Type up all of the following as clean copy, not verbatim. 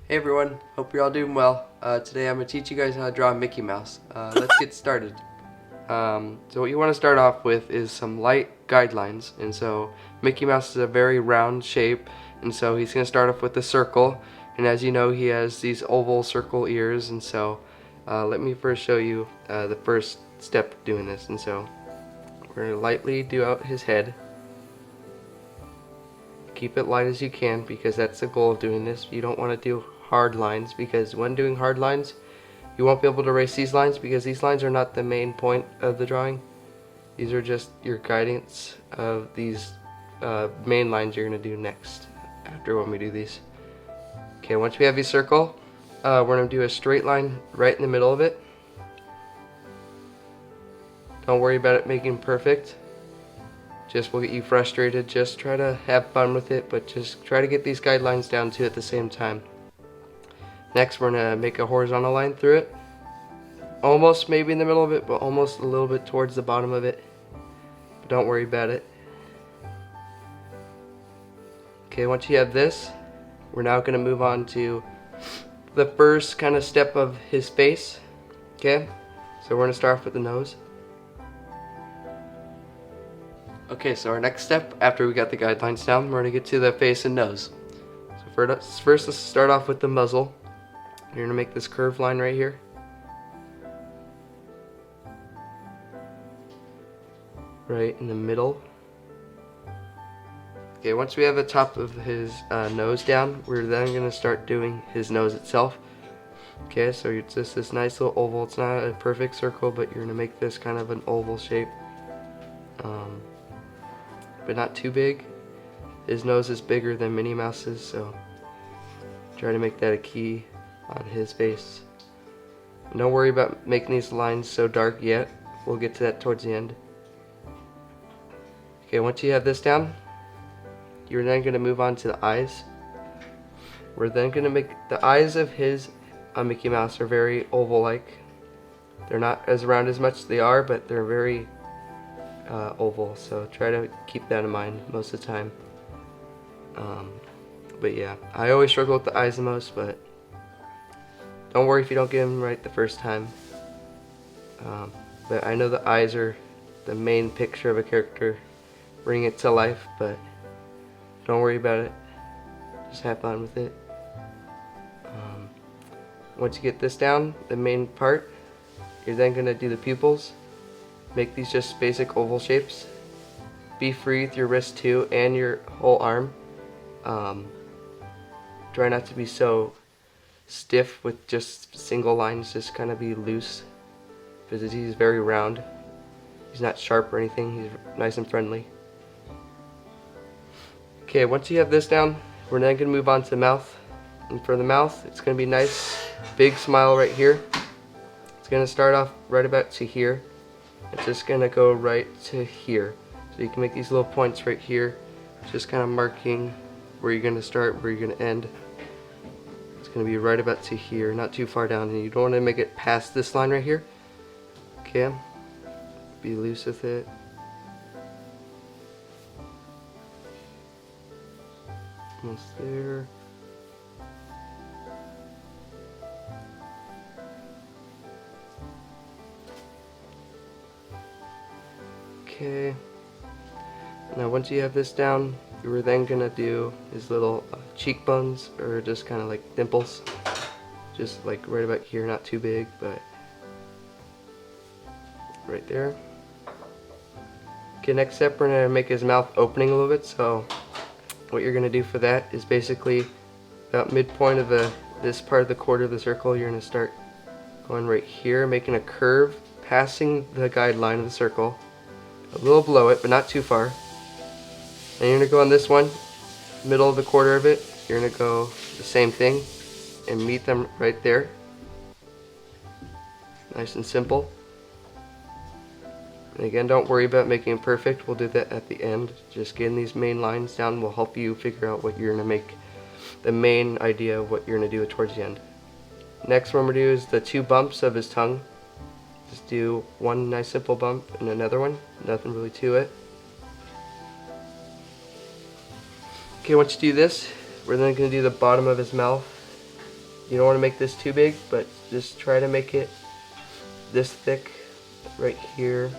Hey everyone, hope you're all doing well. Today I'm going to teach you guys how to draw a Mickey Mouse. Let's get started. So what you want to start off with is some light guidelines. And so Mickey Mouse is a very round shape, and so he's going to start off with a circle. And as you know, he has these oval circle ears, and so let me first show you the first step of doing this. And so we're going to lightly do out his head. Keep it light as you can because that's the goal of doing this. You don't want to do hard lines because when doing hard lines you won't be able to erase these lines because these lines are not the main point of the drawing. These are just your guidance of these main lines you're going to do next after when we do these. Okay, once we have your circle, we're going to do a straight line right in the middle of it. Don't worry about it making perfect. Just will get you frustrated. Just try to have fun with it, but just try to get these guidelines down too at the same time. Next, we're going to make a horizontal line through it. Almost maybe in the middle of it, but almost a little bit towards the bottom of it. But don't worry about it. Okay, once you have this, we're now going to move on to the first kind of step of his face. Okay, so we're going to start off with the nose. Okay, so our next step after we got the guidelines down, we're going to get to the face and nose. So first let's start off with the muzzle. You're going to make this curved line right here. Right in the middle. Okay, once we have the top of his nose down, we're then going to start doing his nose itself. Okay, so it's just this nice little oval. It's not a perfect circle, but you're going to make this kind of an oval shape. But not too big. His nose is bigger than Minnie Mouse's, so try to make that a key on his face. And don't worry about making these lines so dark yet. We'll get to that towards the end. Okay, once you have this down, you're then going to move on to the eyes. We're then going to make the eyes of his Mickey Mouse are very oval-like. They're not as round as much as they are, but they're very oval, so try to keep that in mind most of the time. But yeah, I always struggle with the eyes the most, but don't worry if you don't get them right the first time. But I know the eyes are the main picture of a character, bring it to life, but don't worry about it. Just have fun with it. Once you get this down, the main part, you're then going to do the pupils. Make these just basic oval shapes. Be free with your wrist too and your whole arm. Try not to be so stiff with just single lines, just kind of be loose because he's very round. He's not sharp or anything, he's nice and friendly. Okay, once you have this down, we're then going to move on to the mouth. And for the mouth, it's going to be nice, big smile right here. It's going to start off right about to here. It's just going to go right to here. So you can make these little points right here, just kind of marking where you're going to start, where you're going to end. It's going to be right about to here, not too far down, and you don't want to make it past this line right here. Okay, be loose with it. Almost there. Okay, now once you have this down, you were then going to do his little cheekbones, or just kind of like dimples, just like right about here, not too big, but right there. Okay, next step, we're going to make his mouth opening a little bit. So what you're going to do for that is basically about midpoint of this part of the quarter of the circle, you're going to start going right here, making a curve, passing the guideline of the circle, a little below it, but not too far. And you're going to go on this one, middle of the quarter of it, you're going to go the same thing and meet them right there. Nice and simple. And again, don't worry about making it perfect, we'll do that at the end. Just getting these main lines down will help you figure out what you're going to make, the main idea of what you're going to do towards the end. Next one we're going to do is the two bumps of his tongue. Just do one nice simple bump and another one, nothing really to it. Okay, once you do this, we're then going to do the bottom of his mouth. You don't want to make this too big, but just try to make it this thick right here.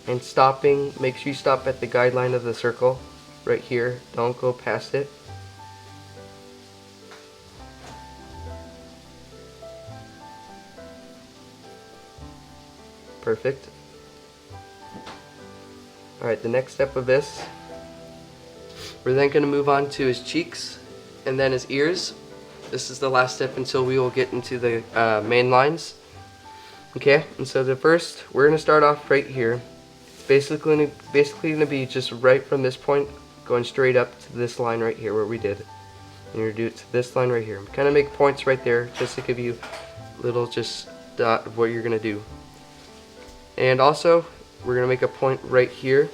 And stopping, make sure you stop at the guideline of the circle right here. Don't go past it. Perfect. Alright, the next step of this, we're then going to move on to his cheeks and then his ears. This is the last step until we will get into the main lines. Okay, and so the first, we're going to start off right here. It's basically going to be just right from this point, going straight up to this line right here where we did. And you're going to do it to this line right here. Kind of make points right there just to give you a little just dot of what you're going to do. And also, we're going to make a point right here,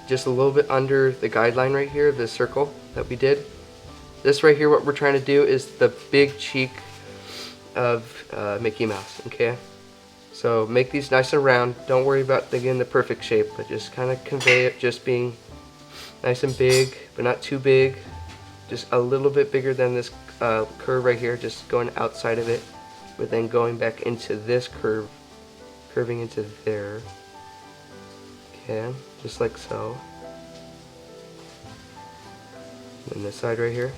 just a little bit under the guideline right here of this circle that we did. This right here, what we're trying to do is the big cheek of Mickey Mouse, okay? So make these nice and round. Don't worry about getting the perfect shape, but just kind of convey it just being nice and big, but not too big. Just a little bit bigger than this curve right here, just going outside of it, but then going back into this curve, curving into there. Okay, just like so. And this side right here.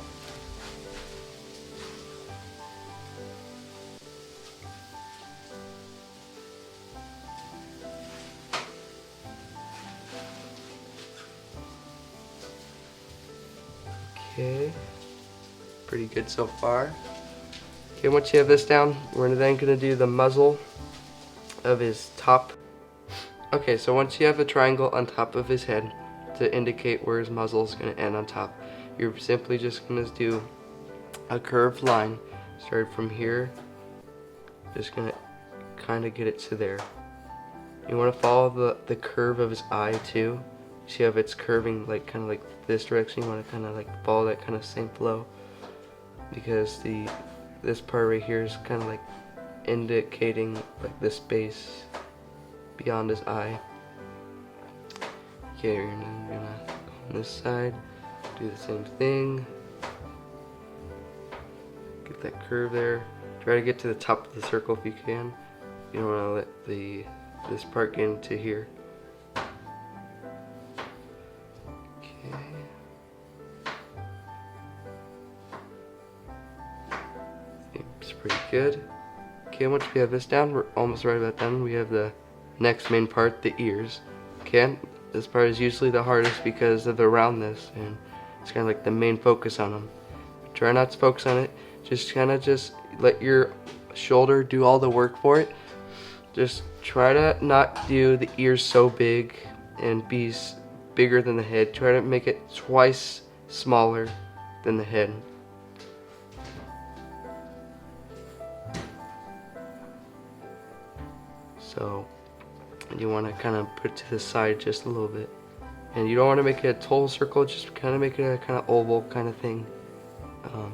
Okay, pretty good so far. Okay, once you have this down, we're then going to do the muzzle of his top. Okay, so once you have a triangle on top of his head to indicate where his muzzle is going to end on top, you're simply just going to do a curved line, started from here, just going to kind of get it to there. You want to follow the curve of his eye too. See how it's curving like kind of like this direction. You want to kind of like follow that kind of same flow, because this part right here is kind of like indicating like the space beyond his eye. Okay, you're gonna go on this side, do the same thing. Get that curve there. Try to get to the top of the circle if you can. You don't want to let this part get into here. Seems pretty good. Okay, once we have this down, we're almost right about done. We have the next main part, the ears. Okay, this part is usually the hardest because of the roundness, and it's kind of like the main focus on them. Try not to focus on it. Just kind of just let your shoulder do all the work for it. Just try to not do the ears so big and be bigger than the head. Try to make it twice smaller than the head. So you want to kind of put it to the side just a little bit. And you don't want to make it a total circle, just kind of make it a kind of oval kind of thing.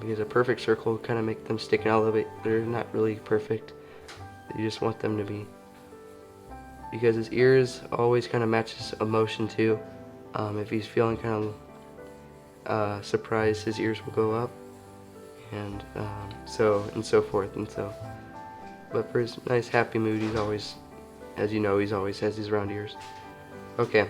Because a perfect circle will kind of make them stick out a little bit. They're not really perfect. You just want them to be. Because his ears always kind of matches emotion too. If he's feeling kind of surprised, his ears will go up. And so forth and so. But for his nice happy mood, he's always, as you know, he's always has these round ears. Okay.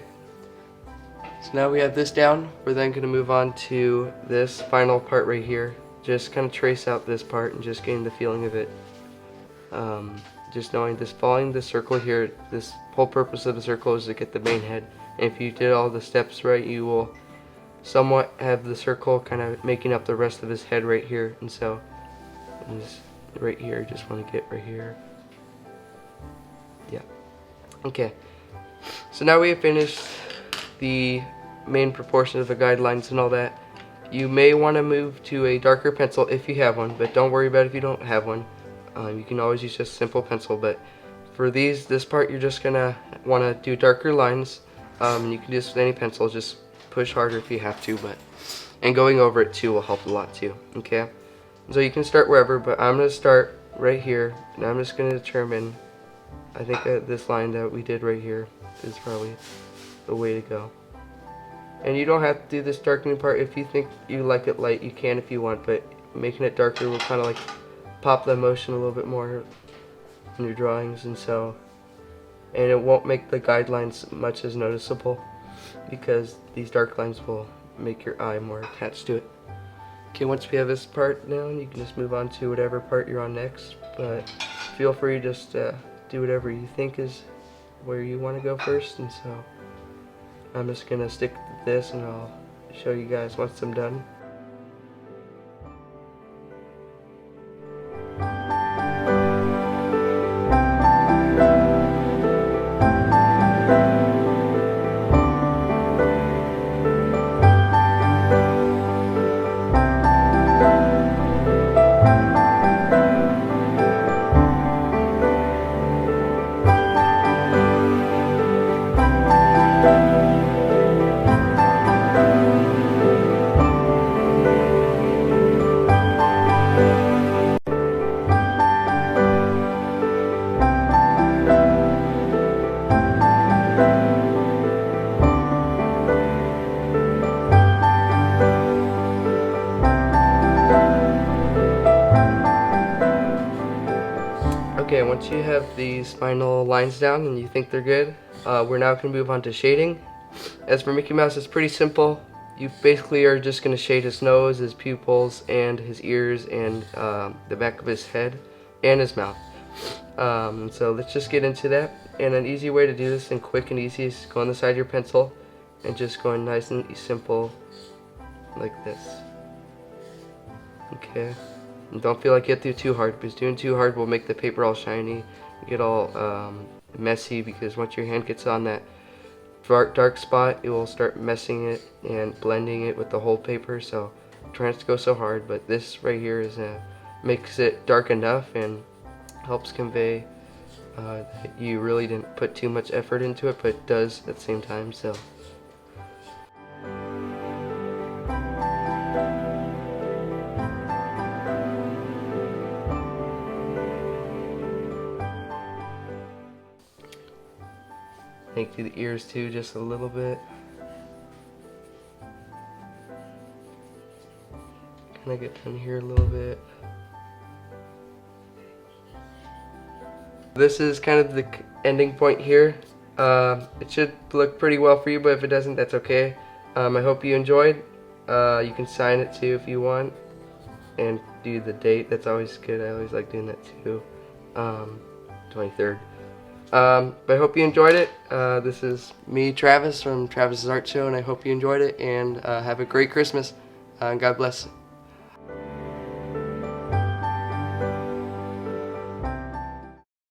So now we have this down. We're then going to move on to this final part right here. Just kind of trace out this part and just gain the feeling of it. Just knowing this, following this circle here, this whole purpose of the circle is to get the main head. And if you did all the steps right, you will somewhat have the circle kind of making up the rest of his head right here. And so, right here, just want to get right here. Yeah. Okay. So now we have finished the main proportion of the guidelines and all that. You may want to move to a darker pencil if you have one, but don't worry about it if you don't have one. You can always use just a simple pencil, but for this part, you're just gonna want to do darker lines. You can just with any pencil, just push harder if you have to, and going over it too will help a lot too. Okay, so you can start wherever, but I'm gonna start right here, and I'm just gonna determine. I think that this line that we did right here is probably the way to go. And you don't have to do this darkening part. If you think you like it light, you can if you want, but making it darker will kind of like pop the emotion a little bit more in your drawings, and it won't make the guidelines much as noticeable because these dark lines will make your eye more attached to it. Okay, once we have this part down, you can just move on to whatever part you're on next, but feel free just to do whatever you think is where you want to go first. And so I'm just gonna stick with this and I'll show you guys once I'm done. Okay, once you have these final lines down and you think they're good, we're now going to move on to shading. As for Mickey Mouse, it's pretty simple. You basically are just going to shade his nose, his pupils, and his ears, and the back of his head, and his mouth. So let's just get into that. And an easy way to do this, and quick and easy, is go on the side of your pencil and just going nice and simple like this. Okay. And don't feel like you have to do too hard, because doing too hard will make the paper all shiny, get all messy, because once your hand gets on that dark spot, it will start messing it and blending it with the whole paper. So try not to go so hard, but this right here is makes it dark enough and helps convey that you really didn't put too much effort into it, but it does at the same time. So make through the ears too, just a little bit. Kind of get down here a little bit. This is kind of the ending point here. It should look pretty well for you, but if it doesn't, that's okay. I hope you enjoyed. You can sign it too if you want, and do the date. That's always good. I always like doing that too. 23rd. But I hope you enjoyed it. This is me, Travis, from Travis's Art Show, and I hope you enjoyed it, and have a great Christmas. God bless.